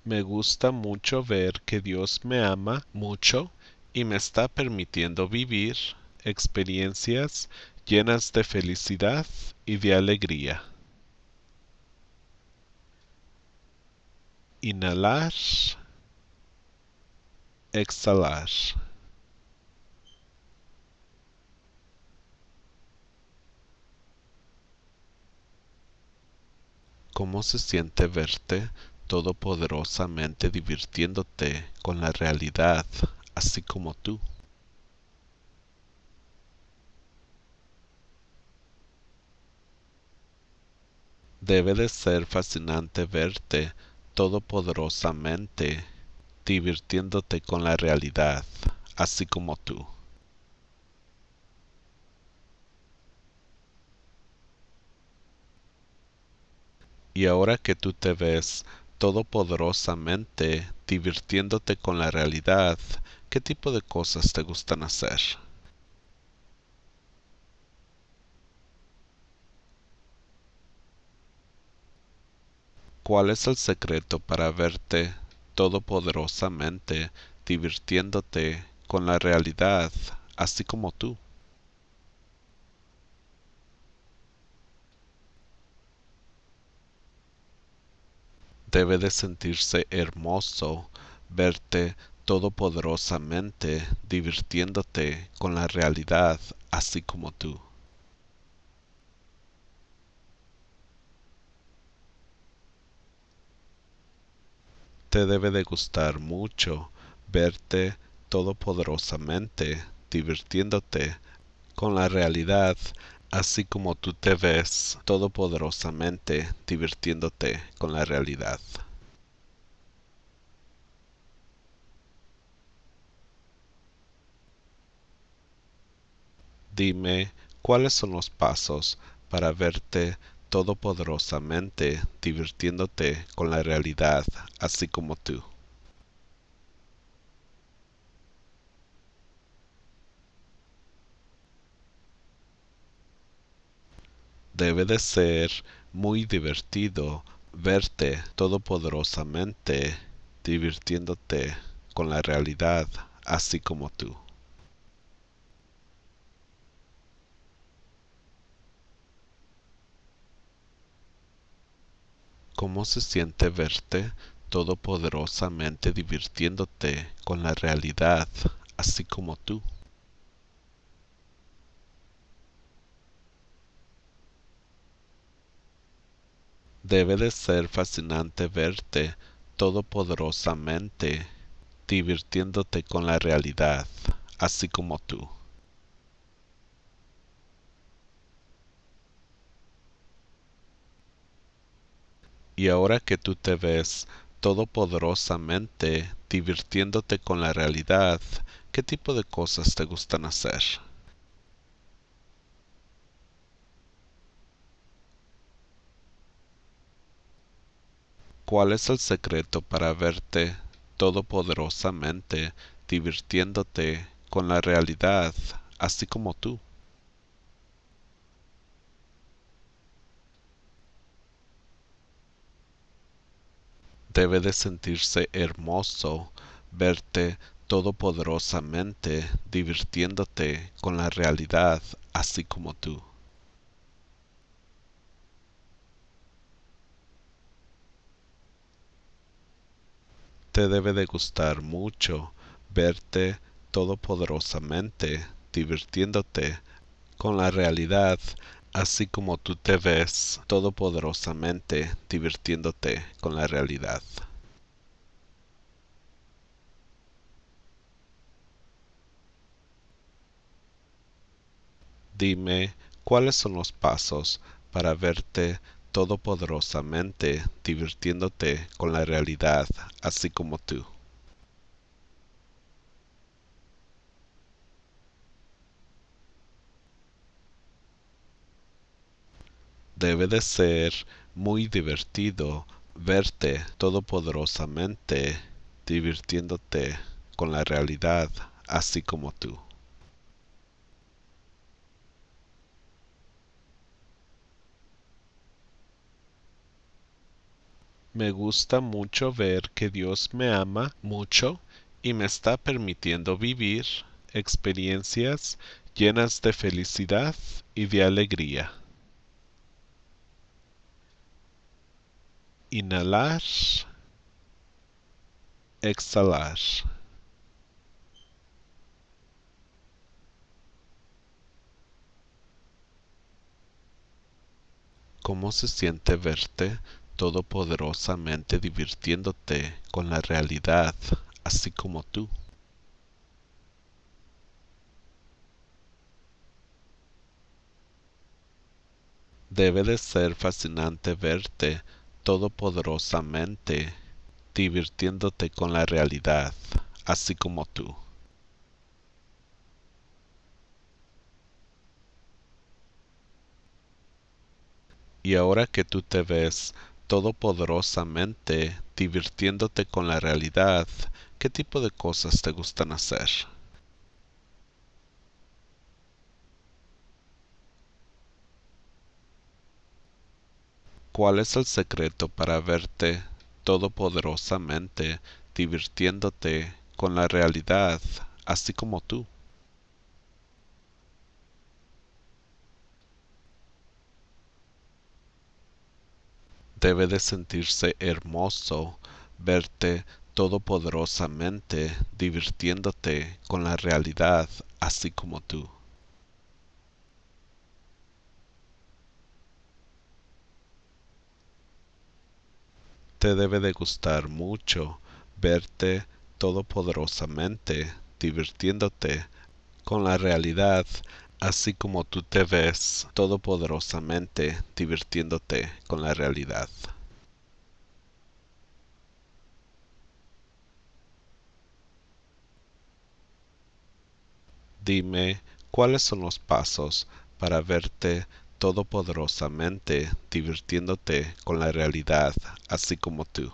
Me gusta mucho ver que Dios me ama mucho y me está permitiendo vivir experiencias llenas de felicidad y de alegría. Inhalar, exhalar. ¿Cómo se siente verte todopoderosamente divirtiéndote con la realidad, así como tú? Debe de ser fascinante verte todopoderosamente divirtiéndote con la realidad, así como tú. Y ahora que tú te ves todopoderosamente divirtiéndote con la realidad, ¿qué tipo de cosas te gustan hacer? ¿Cuál es el secreto para verte todopoderosamente divirtiéndote con la realidad, así como tú? Debe de sentirse hermoso verte todopoderosamente divirtiéndote con la realidad, así como tú. Te debe de gustar mucho verte todopoderosamente divirtiéndote con la realidad, así como tú te ves todopoderosamente divirtiéndote con la realidad. Dime, ¿cuáles son los pasos para verte todopoderosamente divirtiéndote con la realidad, así como tú? Debe de ser muy divertido verte todopoderosamente divirtiéndote con la realidad, así como tú. ¿Cómo se siente verte todopoderosamente divirtiéndote con la realidad, así como tú? Debe de ser fascinante verte todopoderosamente divirtiéndote con la realidad, así como tú. Y ahora que tú te ves todopoderosamente divirtiéndote con la realidad, ¿qué tipo de cosas te gustan hacer? ¿Cuál es el secreto para verte todopoderosamente divirtiéndote con la realidad, así como tú? Debe de sentirse hermoso verte todopoderosamente divirtiéndote con la realidad, así como tú. Te debe de gustar mucho verte todopoderosamente divirtiéndote con la realidad, así como tú te ves todopoderosamente divirtiéndote con la realidad. Dime, ¿cuáles son los pasos para verte todopoderosamente divirtiéndote con la realidad, así como tú? Debe de ser muy divertido verte todopoderosamente divirtiéndote con la realidad, así como tú. Me gusta mucho ver que Dios me ama mucho y me está permitiendo vivir experiencias llenas de felicidad y de alegría. Inhalar, exhalar. ¿Cómo se siente verte todopoderosamente divirtiéndote con la realidad, así como tú? Debe de ser fascinante verte todopoderosamente divirtiéndote con la realidad, así como tú. Y ahora que tú te ves todopoderosamente divirtiéndote con la realidad, ¿qué tipo de cosas te gustan hacer? ¿Cuál es el secreto para verte todopoderosamente divirtiéndote con la realidad, así como tú? Debe de sentirse hermoso verte todopoderosamente divirtiéndote con la realidad, así como tú. Te debe de gustar mucho verte todopoderosamente divirtiéndote con la realidad, así como tú te ves todopoderosamente divirtiéndote con la realidad. Dime, ¿cuáles son los pasos para verte todopoderosamente divirtiéndote con la realidad, así como tú?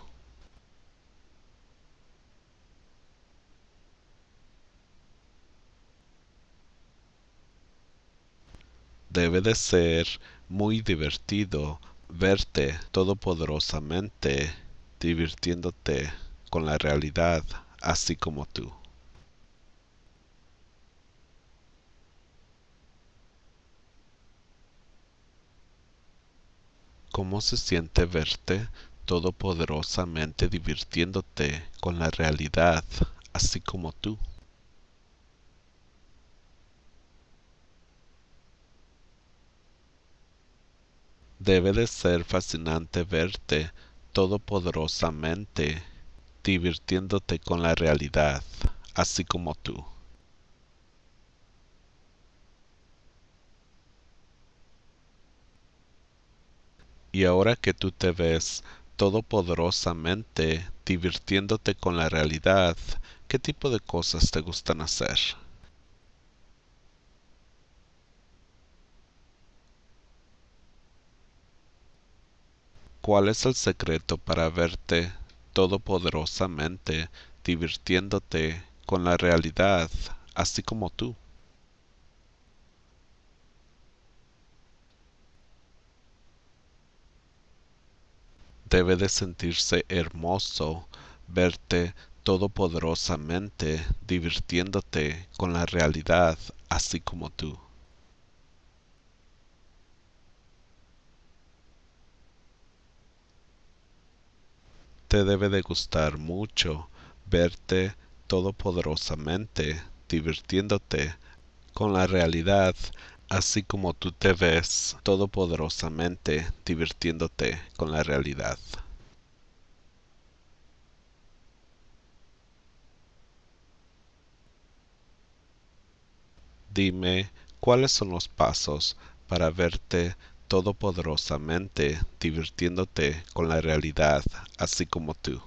Debe de ser muy divertido verte todopoderosamente divirtiéndote con la realidad, así como tú. ¿Cómo se siente verte todopoderosamente divirtiéndote con la realidad, así como tú? Debe de ser fascinante verte todopoderosamente divirtiéndote con la realidad, así como tú. Y ahora que tú te ves todopoderosamente divirtiéndote con la realidad, ¿qué tipo de cosas te gustan hacer? ¿Cuál es el secreto para verte todopoderosamente divirtiéndote con la realidad, así como tú? Debe de sentirse hermoso verte todopoderosamente divirtiéndote con la realidad, así como tú. Te debe de gustar mucho verte todopoderosamente divirtiéndote con la realidad, así como tú te ves todopoderosamente divirtiéndote con la realidad. Dime, ¿cuáles son los pasos para verte todopoderosamente divirtiéndote con la realidad, así como tú?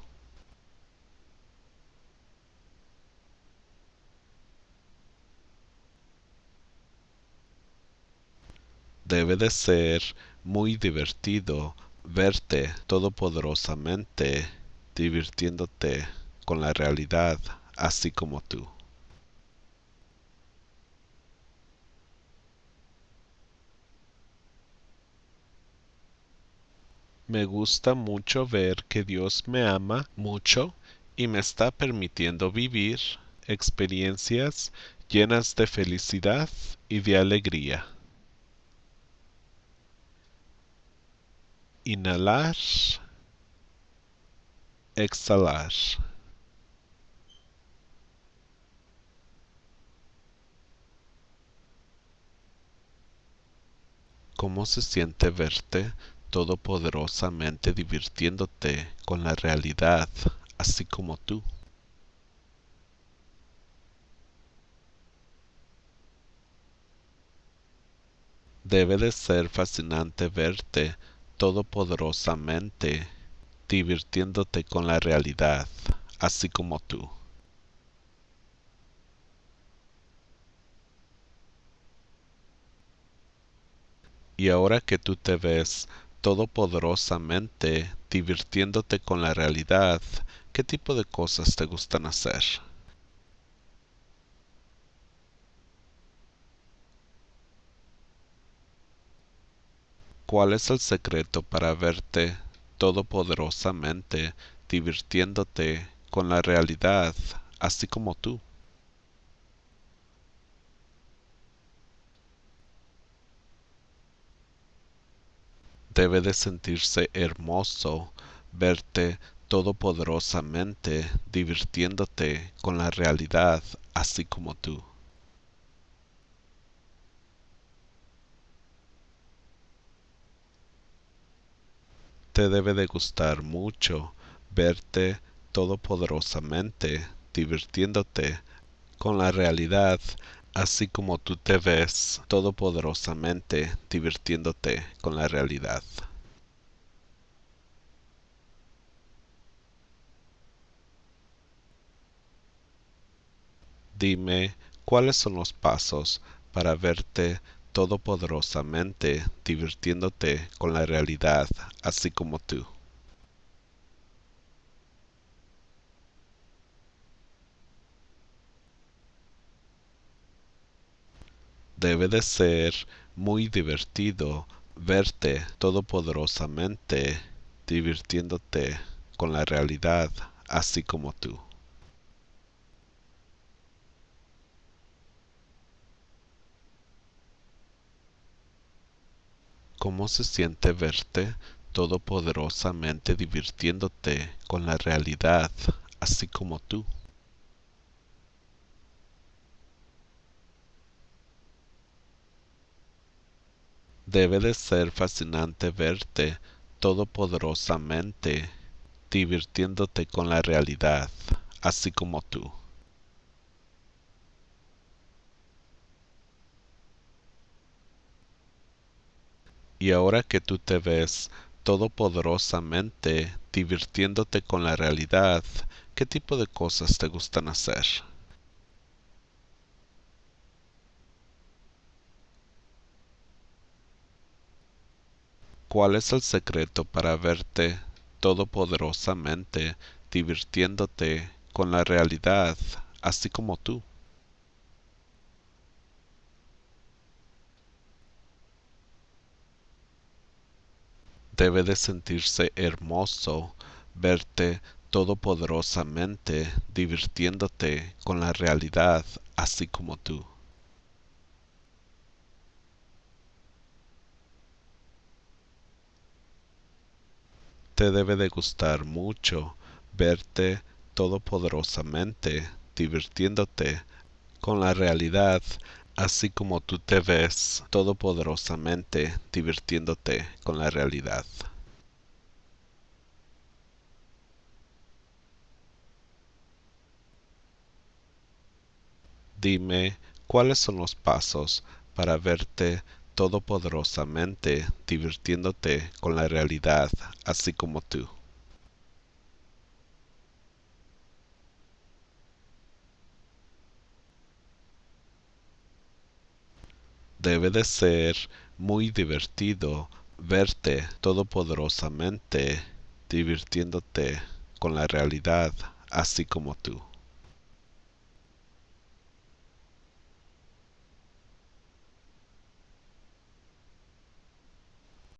Debe de ser muy divertido verte todopoderosamente divirtiéndote con la realidad, así como tú. Me gusta mucho ver que Dios me ama mucho y me está permitiendo vivir experiencias llenas de felicidad y de alegría. Inhalar, exhalar. ¿Cómo se siente verte todopoderosamente divirtiéndote con la realidad, así como tú? Debe de ser fascinante verte todopoderosamente divirtiéndote con la realidad, así como tú. Y ahora que tú te ves todopoderosamente divirtiéndote con la realidad, ¿qué tipo de cosas te gustan hacer? ¿Cuál es el secreto para verte todopoderosamente divirtiéndote con la realidad, así como tú? Debe de sentirse hermoso verte todopoderosamente divirtiéndote con la realidad, así como tú. Te debe de gustar mucho verte todopoderosamente divirtiéndote con la realidad, así como tú te ves todopoderosamente divirtiéndote con la realidad. Dime, ¿cuáles son los pasos para verte todopoderosamente divirtiéndote con la realidad, así como tú? Debe de ser muy divertido verte todopoderosamente divirtiéndote con la realidad, así como tú. ¿Cómo se siente verte todopoderosamente divirtiéndote con la realidad, así como tú? Debe de ser fascinante verte todopoderosamente divirtiéndote con la realidad, así como tú. Y ahora que tú te ves todopoderosamente divirtiéndote con la realidad, ¿qué tipo de cosas te gustan hacer? ¿Cuál es el secreto para verte todopoderosamente divirtiéndote con la realidad, así como tú? Debe de sentirse hermoso verte todopoderosamente divirtiéndote con la realidad, así como tú. Te debe de gustar mucho verte todopoderosamente divirtiéndote con la realidad, así como tú te ves todopoderosamente divirtiéndote con la realidad. Dime, ¿cuáles son los pasos para verte todopoderosamente divirtiéndote con la realidad, así como tú? Debe de ser muy divertido verte todopoderosamente divirtiéndote con la realidad, así como tú.